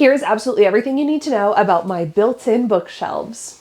Here's absolutely everything you need to know about my built-in bookshelves.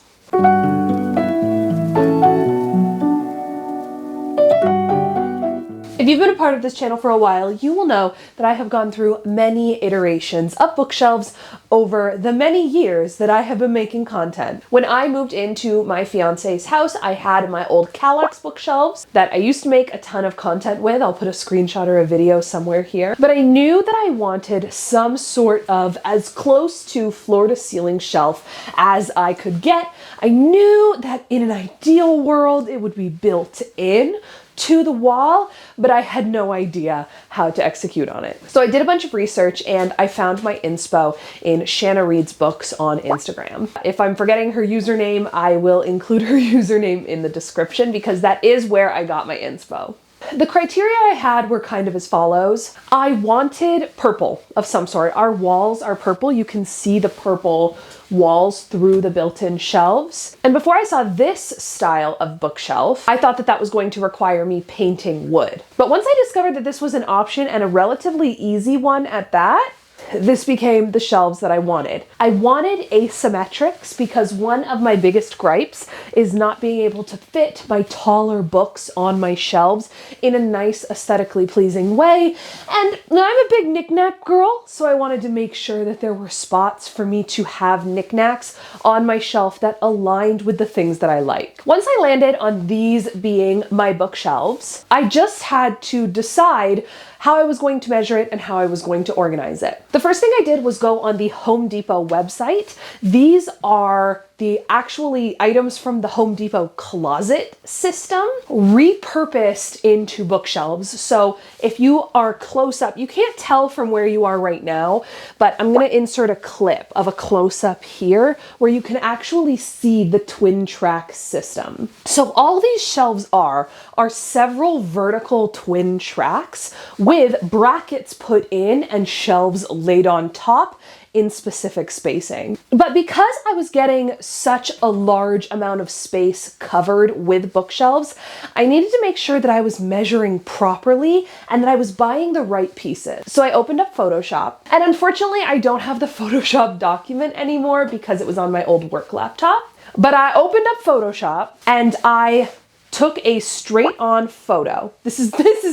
If you've been a part of this channel for a while, you will know that I have gone through many iterations of bookshelves over the many years that I have been making content. When I moved into my fiance's house, I had my old Kallax bookshelves that I used to make a ton of content with. I'll put a screenshot or a video somewhere here. But I knew that I wanted some sort of as close to floor-to-ceiling shelf as I could get. I knew that in an ideal world, it would be built in to the wall, but I had no idea how to execute on it. So I did a bunch of research and I found my inspo in Shanna Reed's books on Instagram. If I'm forgetting her username, I will include her username in the description because that is where I got my inspo. The criteria I had were kind of as follows. I wanted purple of some sort. Our walls are purple. You can see the purple walls through the built-in shelves. And before I saw this style of bookshelf, I thought that that was going to require me painting wood. But once I discovered that this was an option and a relatively easy one at that, this became the shelves that I wanted. I wanted asymmetrics because one of my biggest gripes is not being able to fit my taller books on my shelves in a nice, aesthetically pleasing way. And I'm a big knickknack girl, so I wanted to make sure that there were spots for me to have knickknacks on my shelf that aligned with the things that I like. Once I landed on these being my bookshelves, I just had to decide how I was going to measure it and how I was going to organize it. The first thing I did was go on the Home Depot website. These are the actually items from the Home Depot closet system repurposed into bookshelves. So if you are close up, you can't tell from where you are right now, but I'm gonna insert a clip of a close up here where you can actually see the twin track system. So all these shelves are several vertical twin tracks with brackets put in and shelves laid on top in specific spacing. But because I was getting such a large amount of space covered with bookshelves, I needed to make sure that I was measuring properly and that I was buying the right pieces. So I opened up Photoshop, and unfortunately I don't have the Photoshop document anymore because it was on my old work laptop. But I opened up Photoshop and I took a straight on photo. This is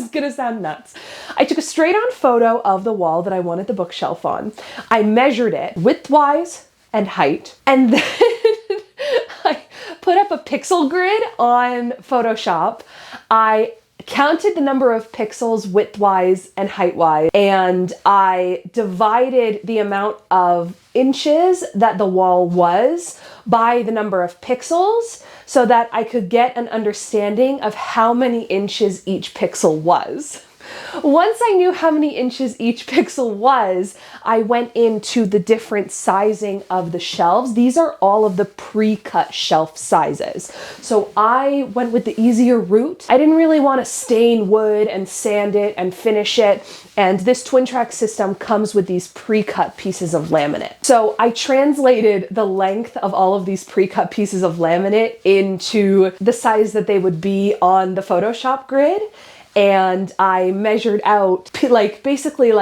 gonna sound nuts. I took a straight on photo of the wall that I wanted the bookshelf on. I measured it width-wise and height, and then I put up a pixel grid on Photoshop. I counted the number of pixels width-wise and height-wise, and I divided the amount of inches that the wall was by the number of pixels so that I could get an understanding of how many inches each pixel was. Once I knew how many inches each pixel was, I went into the different sizing of the shelves. These are all of the pre-cut shelf sizes. So I went with the easier route. I didn't really want to stain wood and sand it and finish it. And this twin track system comes with these pre-cut pieces of laminate. So I translated the length of all of these pre-cut pieces of laminate into the size that they would be on the Photoshop grid. And I measured out basically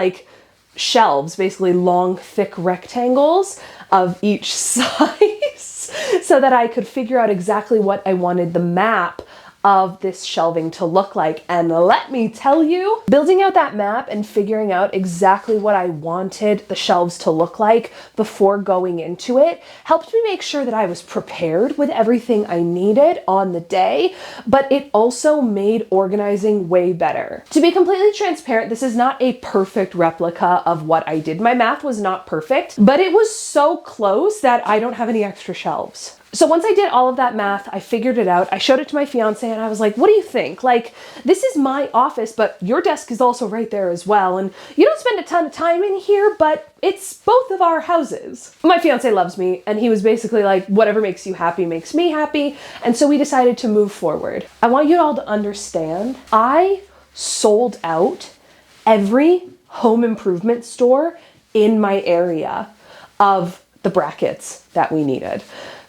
shelves, basically long, thick rectangles of each size so that I could figure out exactly what I wanted the map of this shelving to look like. And let me tell you, building out that map and figuring out exactly what I wanted the shelves to look like before going into it helped me make sure that I was prepared with everything I needed on the day, but it also made organizing way better. To be completely transparent, this is not a perfect replica of what I did. My math was not perfect, but it was so close that I don't have any extra shelves. So once I did all of that math, I figured it out. I showed it to my fiance and I was like, what do you think? This is my office, but your desk is also right there as well. And you don't spend a ton of time in here, but it's both of our houses. My fiance loves me and he was basically like, whatever makes you happy makes me happy. And so we decided to move forward. I want you all to understand, I sold out every home improvement store in my area of the brackets that we needed,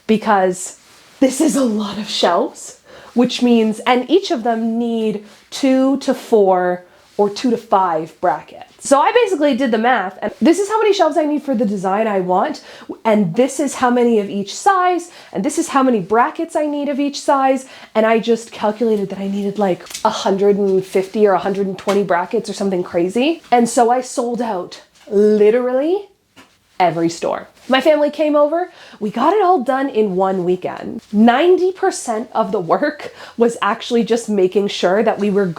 because this is a lot of shelves, which means, and each of them need 2 to 4 or 2 to 5 brackets. So I basically did the math, and this is how many shelves I need for the design I want, and this is how many of each size, and this is how many brackets I need of each size, and I just calculated that I needed like 150 or 120 brackets or something crazy. And so I sold out literally every store. My family came over, we got it all done in one weekend. 90% of the work was actually just making sure that we were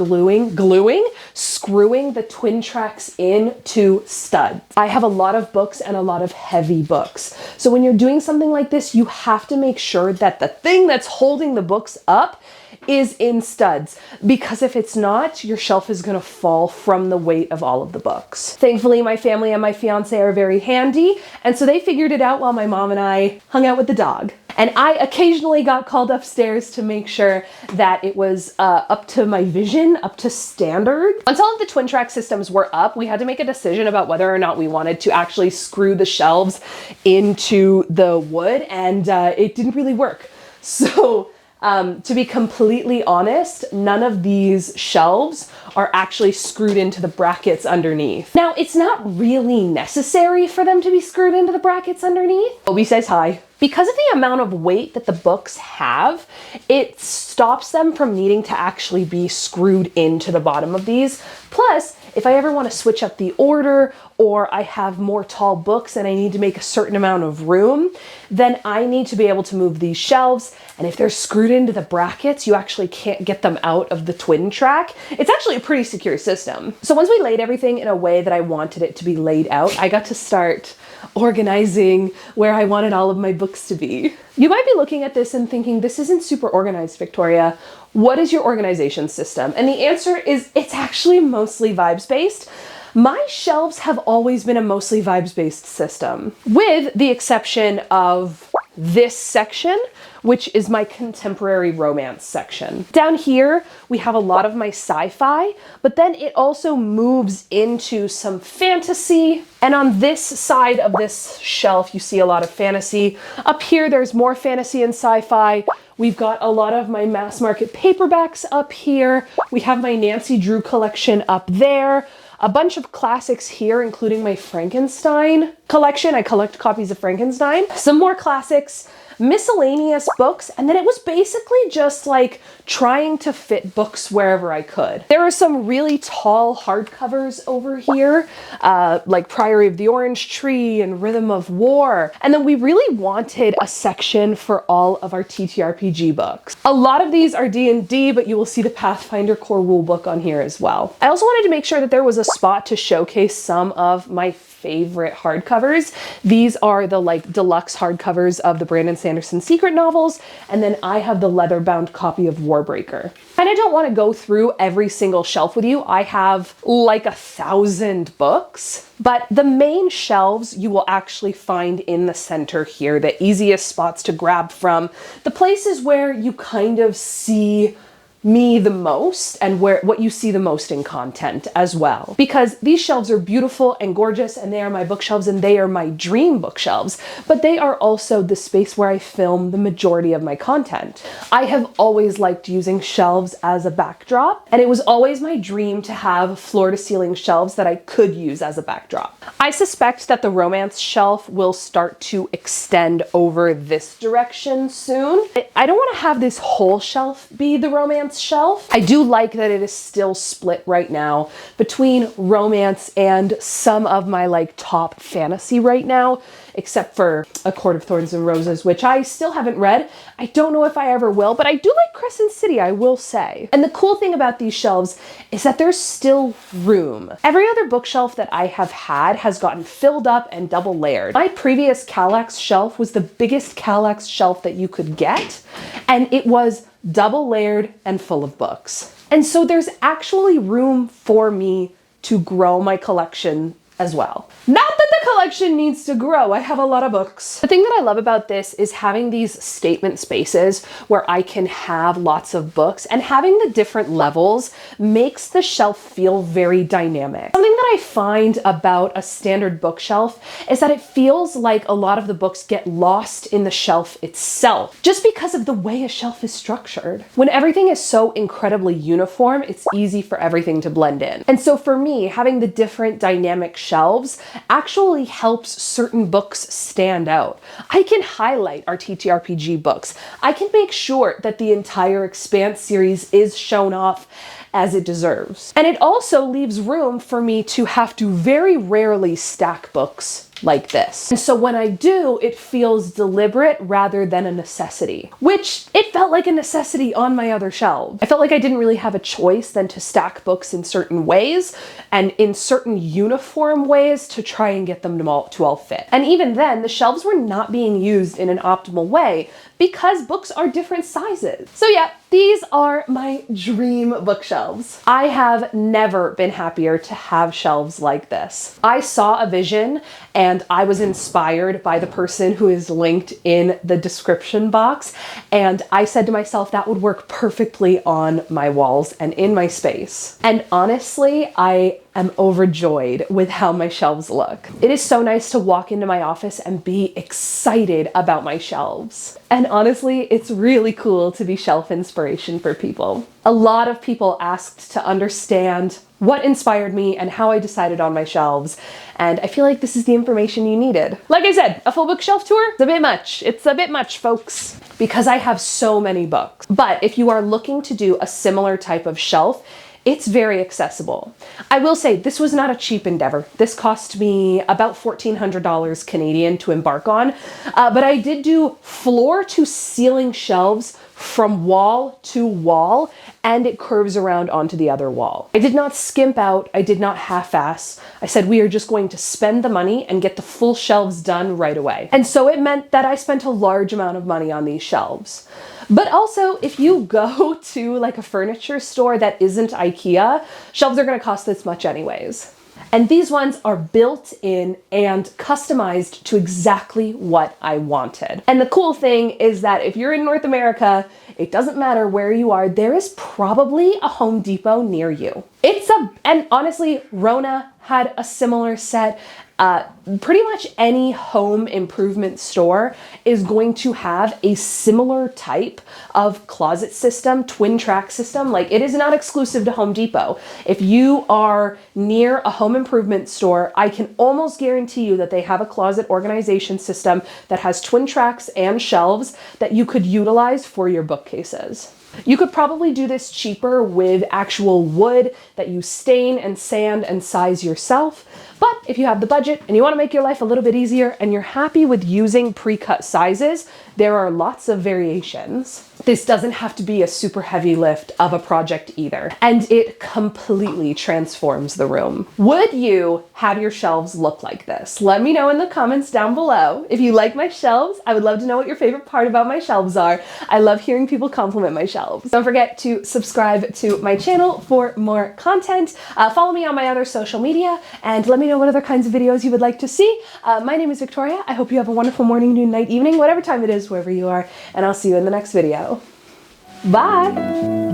screwing the twin tracks into studs. I have a lot of books and a lot of heavy books. So when you're doing something like this, you have to make sure that the thing that's holding the books up is in studs, because if it's not, your shelf is gonna fall from the weight of all of the books. Thankfully, my family and my fiance are very handy, and so they figured it out while my mom and I hung out with the dog. And I occasionally got called upstairs to make sure that it was up to my vision, up to standard. Once all of the twin track systems were up, we had to make a decision about whether or not we wanted to actually screw the shelves into the wood, and it didn't really work. So to be completely honest, none of these shelves are actually screwed into the brackets underneath. Now, it's not really necessary for them to be screwed into the brackets underneath. Obi says hi. Because of the amount of weight that the books have, it stops them from needing to actually be screwed into the bottom of these. Plus, if I ever want to switch up the order, or I have more tall books and I need to make a certain amount of room, then I need to be able to move these shelves. And if they're screwed into the brackets, you actually can't get them out of the twin track. It's actually a pretty secure system. So once we laid everything in a way that I wanted it to be laid out, I got to start organizing where I wanted all of my books to be. You might be looking at this and thinking, this isn't super organized, Victoria. What is your organization system? And the answer is, it's actually mostly vibes-based. My shelves have always been a mostly vibes-based system, with the exception of this section, which is my contemporary romance section. Down here, we have a lot of my sci-fi, but then it also moves into some fantasy. And on this side of this shelf, you see a lot of fantasy. Up here, there's more fantasy and sci-fi. We've got a lot of my mass market paperbacks up here. We have my Nancy Drew collection up there. A bunch of classics here, including my Frankenstein collection. I collect copies of Frankenstein. Some more classics, miscellaneous books, and then it was basically just like trying to fit books wherever I could. There are some really tall hardcovers over here, like Priory of the Orange Tree and Rhythm of War. And then we really wanted a section for all of our TTRPG books. A lot of these are D&D, but you will see the Pathfinder core rulebook on here as well. I also wanted to make sure that there was a spot to showcase some of my favorite hardcovers. These are the like deluxe hardcovers of the Brandon Sanderson secret novels, and then I have the leather-bound copy of Warbreaker. And I don't want to go through every single shelf with you. I have like 1,000 books, but the main shelves you will actually find in the center here, the easiest spots to grab from, the places where you kind of see me the most and what you see the most in content as well. Because these shelves are beautiful and gorgeous, and they are my bookshelves and they are my dream bookshelves, but they are also the space where I film the majority of my content. I have always liked using shelves as a backdrop, and it was always my dream to have floor-to-ceiling shelves that I could use as a backdrop. I suspect that the romance shelf will start to extend over this direction soon. I don't want to have this whole shelf be the romance shelf. I do like that it is still split right now between romance and some of my like top fantasy right now, except for A Court of Thorns and Roses, which I still haven't read. I don't know if I ever will, but I do like Crescent City, I will say. And the cool thing about these shelves is that there's still room. Every other bookshelf that I have had has gotten filled up and double layered. My previous Kallax shelf was the biggest Kallax shelf that you could get, and it was double layered and full of books. And so there's actually room for me to grow my collection as well. Not that the collection needs to grow. I have a lot of books. The thing that I love about this is having these statement spaces where I can have lots of books, and having the different levels makes the shelf feel very dynamic. Something that I find about a standard bookshelf is that it feels like a lot of the books get lost in the shelf itself, just because of the way a shelf is structured. When everything is so incredibly uniform, it's easy for everything to blend in. And so for me, having the different dynamic shelves actually helps certain books stand out. I can highlight our TTRPG books. I can make sure that the entire Expanse series is shown off as it deserves. And it also leaves room for me to have to very rarely stack books like this. And so when I do, it feels deliberate rather than a necessity, which it felt like a necessity on my other shelves. I felt like I didn't really have a choice than to stack books in certain ways and in certain uniform ways to try and get them to all fit. And even then, the shelves were not being used in an optimal way because books are different sizes. So yeah, these are my dream bookshelves. I have never been happier to have shelves like this. I saw a vision and I was inspired by the person who is linked in the description box. And I said to myself, that would work perfectly on my walls and in my space. And honestly, I am overjoyed with how my shelves look. It is so nice to walk into my office and be excited about my shelves. And honestly, it's really cool to be shelf inspiration for people. A lot of people asked to understand what inspired me and how I decided on my shelves, and I feel like this is the information you needed. Like I said, a full bookshelf tour, it's a bit much. It's a bit much, folks, because I have so many books. But if you are looking to do a similar type of shelf, it's very accessible. I will say this was not a cheap endeavor. This cost me about $1,400 Canadian to embark on, but I did do floor to ceiling shelves from wall to wall, and it curves around onto the other wall. I did not skimp out, I did not half-ass. I said we are just going to spend the money and get the full shelves done right away. And so it meant that I spent a large amount of money on these shelves. But also, if you go to like a furniture store that isn't IKEA, shelves are gonna cost this much anyways. And these ones are built in and customized to exactly what I wanted. And the cool thing is that if you're in North America, it doesn't matter where you are, there is probably a Home Depot near you. And honestly, Rona had a similar set. Pretty much any home improvement store is going to have a similar type of closet system, twin track system. Like, it is not exclusive to Home Depot. If you are near a home improvement store, I can almost guarantee you that they have a closet organization system that has twin tracks and shelves that you could utilize for your bookcases. You could probably do this cheaper with actual wood that you stain and sand and size yourself. But if you have the budget and you want to make your life a little bit easier and you're happy with using pre-cut sizes, there are lots of variations. This doesn't have to be a super heavy lift of a project either, and it completely transforms the room. Would you have your shelves look like this? Let me know in the comments down below. If you like my shelves, I would love to know what your favorite part about my shelves are. I love hearing people compliment my shelves. Don't forget to subscribe to my channel for more content. Follow me on my other social media, and let me know what other kinds of videos you would like to see. My name is Victoria. I hope you have a wonderful morning, noon, night, evening, whatever time it is, wherever you are, and I'll see you in the next video. Bye!